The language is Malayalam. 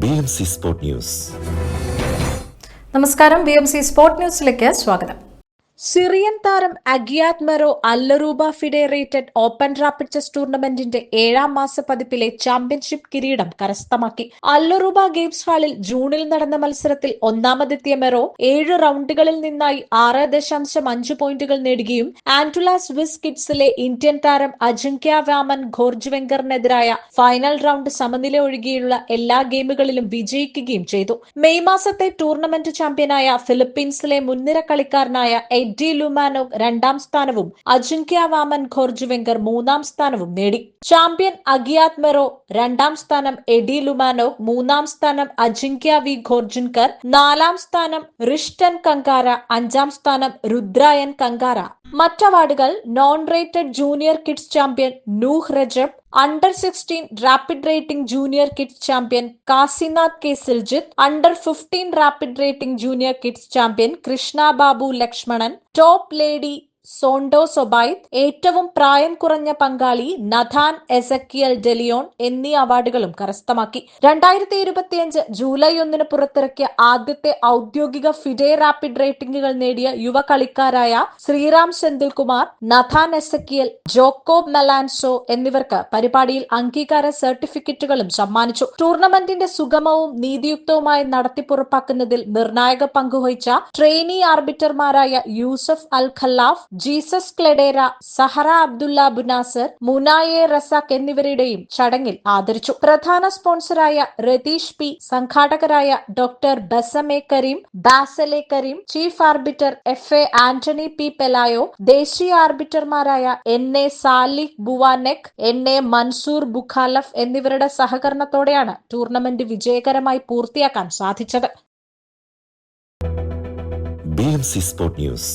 BMC Sport News. നമസ്കാരം, BMC സ്പോർട്ട് ന്യൂസിലേക്ക് സ്വാഗതം. സിറിയൻ താരം അഗിയാത് മെറോ അല്ലറൂബ ഫെഡറേറ്റഡ് ഓപ്പൺ റാപ്പിഡ് ചെസ് ടൂർണമെന്റിന്റെ 7ാം മാസ പതിപ്പിലെ ചാമ്പ്യൻഷിപ്പ് കിരീടം കരസ്ഥമാക്കി. അല്ലറൂബ ഗെയിംസ് ഹാളിൽ ജൂണിൽ നടന്ന മത്സരത്തിൽ ഒന്നാമതെത്തിയ മെറോ 7 റൗണ്ടുകളിൽ നിന്നായി 6.5 പോയിന്റുകൾ നേടുകയും ആന്റുല സ്വിസ് കിഡ്സിലെ ഇന്ത്യൻ താരം അജിങ്ക്യ വാമൻ ഘോർജ്വെങ്കറിനെതിരായ ഫൈനൽ റൗണ്ട് സമനില ഒഴികെയുള്ള എല്ലാ ഗെയിമുകളിലും വിജയിക്കുകയും ചെയ്തു. മെയ് മാസത്തെ ടൂർണമെന്റ് ചാമ്പ്യനായ ഫിലിപ്പീൻസിലെ മുൻനിര കളിക്കാരനായ എഡി ലുമാനോവ് 2ാം സ്ഥാനവും അജിങ്ക്യ വാമൻ ഘോർജ്വെങ്കർ 3ാം സ്ഥാനവും നേടി. ചാമ്പ്യൻ അഗിയാത് മെറോ 2ാം സ്ഥാനം, എഡി ലുമാനോവ് 3ാം സ്ഥാനം, അജിങ്ക്യ വി ഘോർജ്വെങ്കർ 4ാം സ്ഥാനം, റിഷ്ടൻ കങ്കാര 5ാം സ്ഥാനം, രുദ്രായൻ കങ്കാര. മറ്റ് അവാർഡുകൾ: non rated junior kids champion Nuh Rajab, under 16 rapid rating junior kids champion Kasinath K Siljith, under 15 rapid rating junior kids champion Krishna Babu Lakshmanan, top lady സോണ്ടോ സൊബൈത്ത്, ഏറ്റവും പ്രായം കുറഞ്ഞ പങ്കാളി നഥാൻ എസക്കിയൽ ഡെലിയോൺ എന്നീ അവാർഡുകളും കരസ്ഥമാക്കി. 2025 ജൂലൈ 1 പുറത്തിറക്കിയ ആദ്യത്തെ ഔദ്യോഗിക ഫിഡെ റാപ്പിഡ് റേറ്റിംഗുകൾ നേടിയ യുവ കളിക്കാരായ ശ്രീറാം സെന്തിൽകുമാർ, നഥാൻ എസക്കിയൽ, ജോക്കോബ് മെലാൻസോ എന്നിവർക്ക് പരിപാടിയിൽ അംഗീകാര സർട്ടിഫിക്കറ്റുകളും സമ്മാനിച്ചു. ടൂർണമെന്റിന്റെ സുഗമവും നീതിയുക്തവുമായ നടത്തിപ്പുറപ്പാക്കുന്നതിൽ നിർണായക പങ്കുവഹിച്ച ട്രെയിനി ആർബിറ്റർമാരായ Yusuf al Khallaf, Jesus Cladera, Zahra Abdulla Bunasser, Munaye Razaq എന്നിവരുടെയും ചടങ്ങിൽ ആദരിച്ചു. പ്രധാന സ്പോൺസറായ രതീഷ് പി, സംഘാടകരായ doctor Basma Kareem, Basel Kareem, chief arbiter FA Antony P Pelayo, ദേശീയ ആർബിറ്റർമാരായ NA Salih Buanec, NA Mansoor Bukhalaf എന്നിവരുടെ സഹകരണത്തോടെയാണ് ടൂർണമെന്റ് വിജയകരമായി പൂർത്തിയാക്കാൻ സാധിച്ചത്. BMC Sport News.